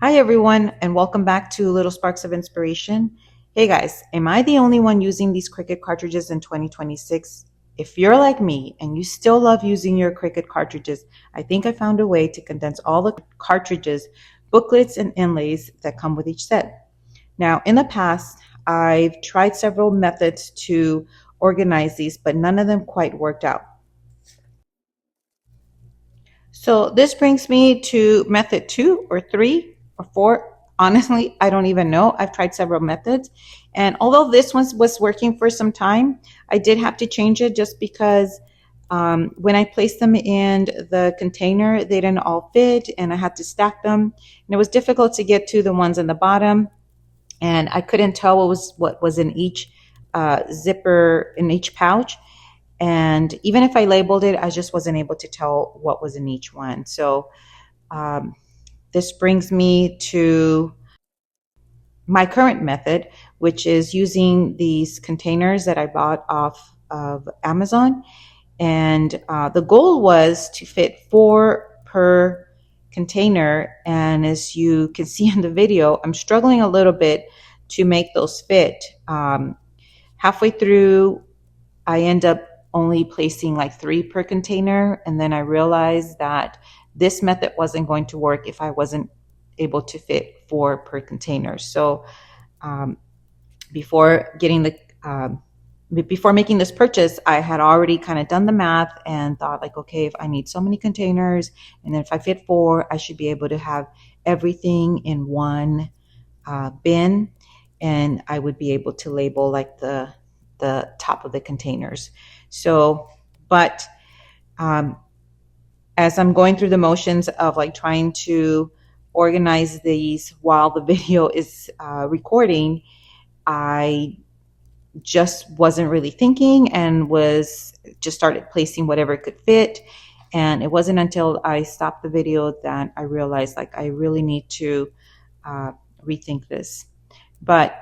Hi, everyone, and welcome back to Little Sparks of Inspiration. Hey guys, am I the only one using these Cricut cartridges in 2026? If you're like me and you still love using your Cricut cartridges, I think I found a way to condense all the cartridges, booklets, and inlays that come with each set. Now, in the past, I've tried several methods to organize these, but none of them quite worked out. So this brings me to method 2 or 3 or 4. Honestly, I don't even know. I've tried several methods. And although this one was working for some time, I did have to change it just because when I placed them in the container, they didn't all fit and I had to stack them. And it was difficult to get to the ones in the bottom. And I couldn't tell what was in each zipper, in each pouch. And even if I labeled it, I just wasn't able to tell what was in each one. So um, this brings me to my current method, which is using these containers that I bought off of Amazon. And the goal was to fit 4 per container. And as you can see in the video, I'm struggling a little bit to make those fit. Halfway through, I end up only placing like 3 per container. And then I realized that this method wasn't going to work if I wasn't able to fit 4 per container. So um, before getting the before making this purchase, I had already kind of done the math and thought like, okay, if I need so many containers, and then if I fit 4, I should be able to have everything in one bin, and I would be able to label like the top of the containers. So, but um, as I'm going through the motions of like trying to organize these while the video is recording, I just wasn't really thinking and was just started placing whatever could fit. And it wasn't until I stopped the video that I realized like I really need to uh, rethink this. But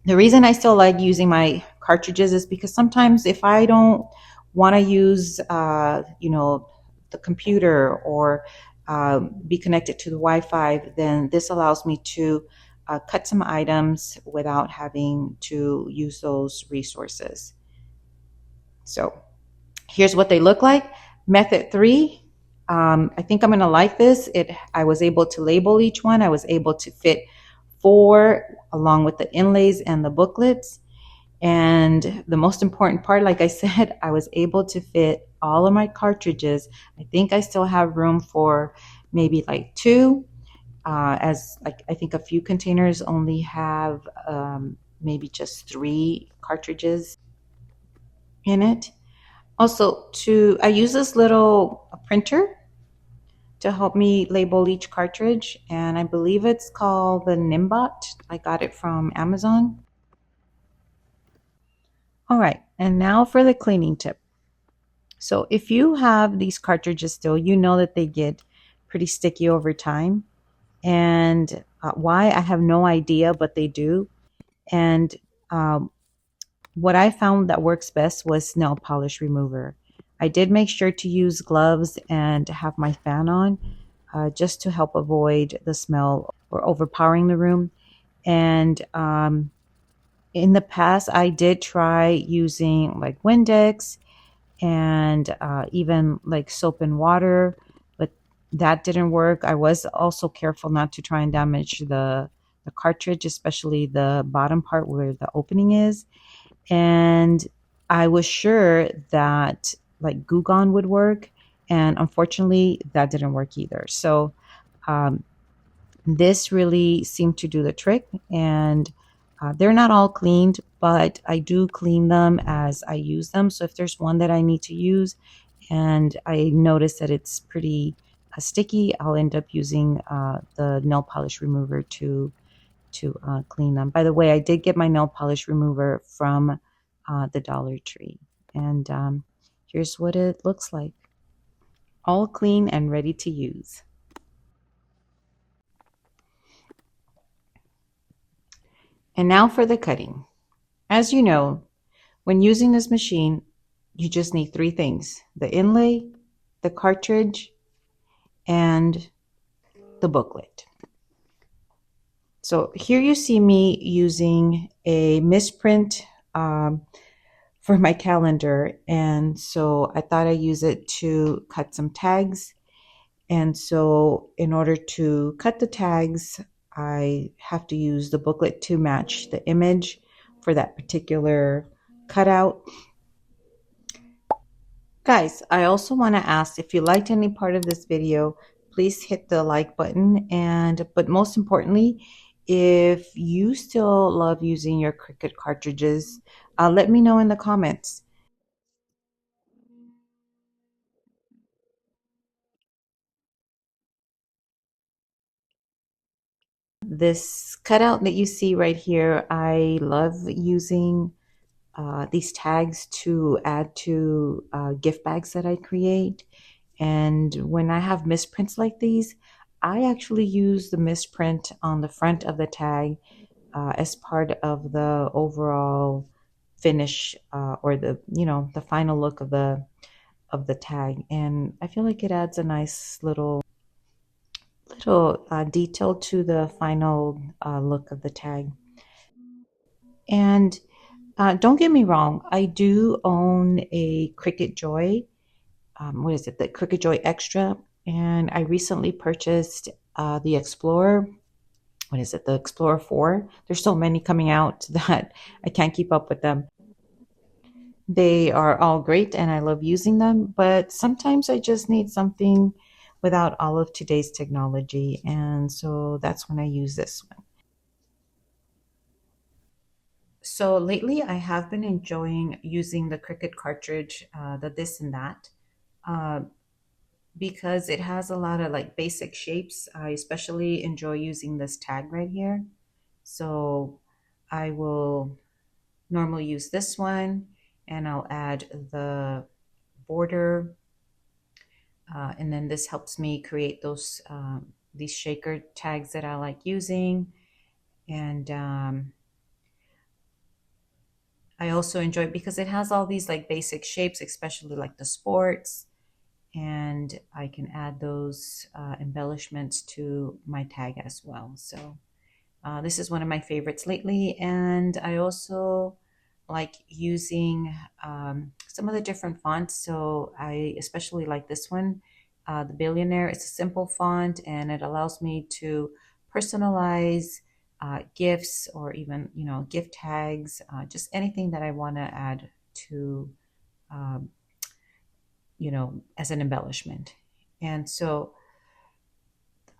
the reason I still like using my cartridges is because sometimes if I don't want to use, the computer or be connected to the Wi-Fi, then this allows me to cut some items without having to use those resources. So here's what they look like. Method 3. I think I'm going to like this. I was able to label each one. I was able to fit 4 along with the inlays and the booklets. And the most important part, like I said, I was able to fit all of my cartridges. I think I still have room for maybe like 2, as like I think a few containers only have maybe just 3 cartridges in it. Also, I use this little printer to help me label each cartridge, and I believe it's called the Nimbot. I got it from Amazon. All right, and now for the cleaning tip. So if you have these cartridges still, you know that they get pretty sticky over time. And why, I have no idea, but they do. And um, what I found that works best was nail polish remover. I did make sure to use gloves and have my fan on just to help avoid the smell or overpowering the room. And in the past, I did try using like Windex and even like soap and water, but that didn't work. I was also careful not to try and damage the cartridge, especially the bottom part where the opening is. And I was sure that like Goo Gone would work, and unfortunately, that didn't work either. So um, this really seemed to do the trick, and they're not all cleaned, but I do clean them as I use them. So if there's one that I need to use and I notice that it's pretty sticky, I'll end up using the nail polish remover to clean them. By the way, I did get my nail polish remover from the Dollar Tree, and here's what it looks like. All clean and ready to use. And now for the cutting. As you know, when using this machine, you just need 3 things: the inlay, the cartridge, and the booklet. So here you see me using a misprint for my calendar. And so I thought I'd use it to cut some tags. And so in order to cut the tags, I have to use the booklet to match the image for that particular cutout. Guys, I also want to ask if you liked any part of this video, please hit the like button. But most importantly, if you still love using your Cricut cartridges, let me know in the comments. This cutout that you see right here, I love using these tags to add to gift bags that I create. And when I have misprints like these, I actually use the misprint on the front of the tag as part of the overall finish or the final look of the tag. And I feel like it adds a nice little detail to the final look of the tag. And don't get me wrong, I do own a Cricut Joy. What is it? The Cricut Joy Extra. And I recently purchased the Explorer. What is it? The Explorer 4. There's so many coming out that I can't keep up with them. They are all great and I love using them, but sometimes I just need something without all of today's technology. And so that's when I use this one. So lately, I have been enjoying using the Cricut cartridge, the this and that, uh, because it has a lot of like basic shapes. I especially enjoy using this tag right here. So I will normally use this one and I'll add the border. And then this helps me create these shaker tags that I like using. And I also enjoy it because it has all these like basic shapes, especially like the sports. And I can add those embellishments to my tag as well. So this is one of my favorites lately. And I also like using some of the different fonts. So I especially like this one, the Billionaire. It's a simple font and it allows me to personalize gifts or even, gift tags, just anything that I want to add to, um, as an embellishment. And so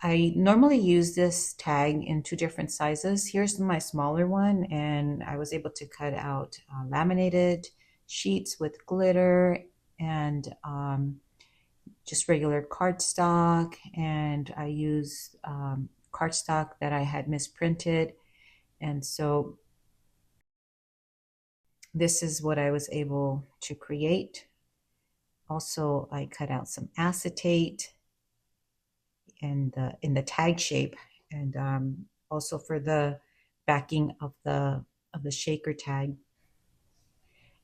I normally use this tag in two different sizes. Here's my smaller one, and I was able to cut out laminated sheets with glitter and just regular cardstock. And I used cardstock that I had misprinted. And so this is what I was able to create. Also, I cut out some acetate in the tag shape, and also for the backing of the shaker tag.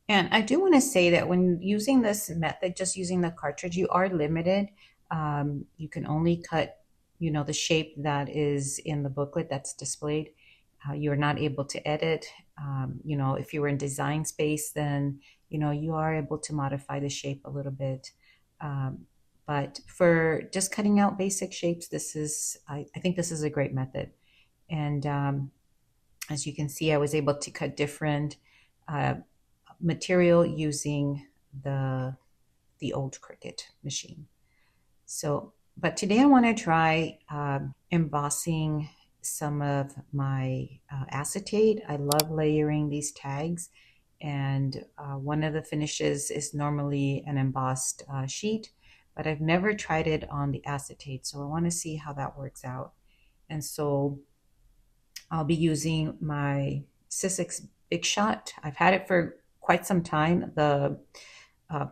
And I do want to say that when using this method, just using the cartridge, you are limited. You can only cut, the shape that is in the booklet that's displayed. You're not able to edit. If you were in Design Space, then, you are able to modify the shape a little bit. But for just cutting out basic shapes, I think this is a great method. And as you can see, I was able to cut different material using the old Cricut machine. So, but today I want to try embossing some of my acetate. I love layering these tags. And one of the finishes is normally an embossed sheet, but I've never tried it on the acetate. So I want to see how that works out. And so I'll be using my Sizzix Big Shot. I've had it for quite some time. The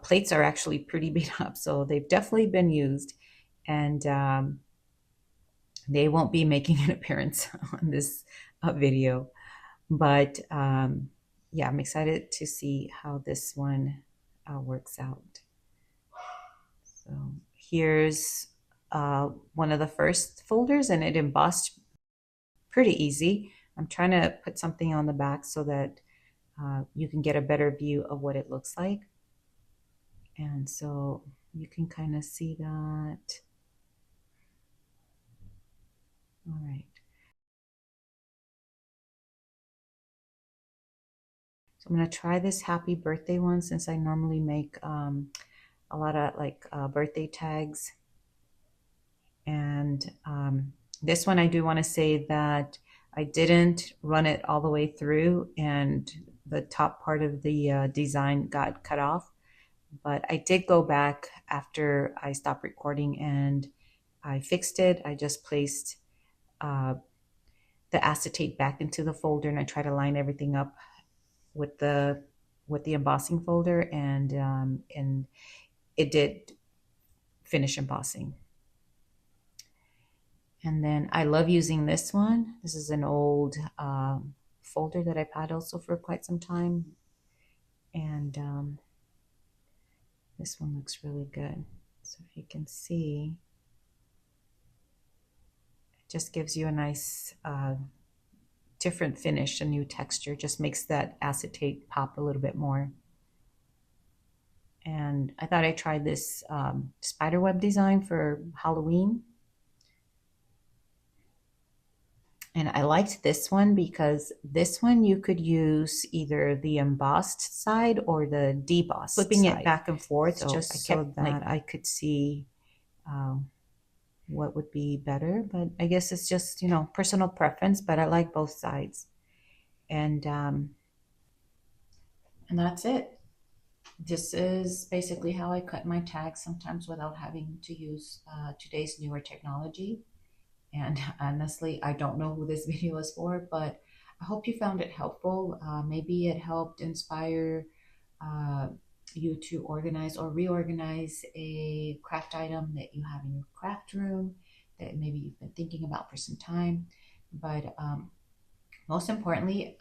plates are actually pretty beat up, so they've definitely been used. And they won't be making an appearance on this video. But yeah, I'm excited to see how this one works out. So here's one of the first folders, and it embossed pretty easy. I'm trying to put something on the back so that you can get a better view of what it looks like. And so you can kind of see that. All right. So I'm going to try this happy birthday one since I normally make a lot of like birthday tags. And this one, I do want to say that I didn't run it all the way through and the top part of the design got cut off. But I did go back after I stopped recording and I fixed it. I just placed the acetate back into the folder and I try to line everything up with the embossing folder, and it did finish embossing. And then I love using this one. This is an old folder that I've had also for quite some time. And this one looks really good. So if you can see, it just gives you a nice different finish, a new texture, just makes that acetate pop a little bit more. And I thought I'd try this spiderweb design for Halloween. And I liked this one because this one you could use either the embossed side or the debossed flipping side. It back and forth, so just so that I could see what would be better. But I guess it's just, you know, personal preference, but I like both sides. And that's it. This is basically how I cut my tags, sometimes without having to use today's newer technology. And honestly, I don't know who this video is for, but I hope you found it helpful. Maybe it helped inspire you to organize or reorganize a craft item that you have in your craft room that maybe you've been thinking about for some time. But most importantly,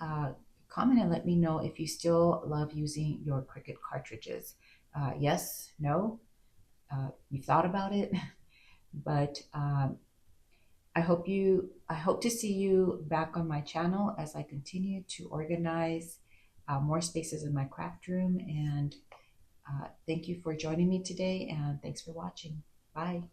comment and let me know if you still love using your Cricut cartridges. Yes, no, you've thought about it, but I hope to see you back on my channel as I continue to organize more spaces in my craft room. And thank you for joining me today, and thanks for watching. Bye.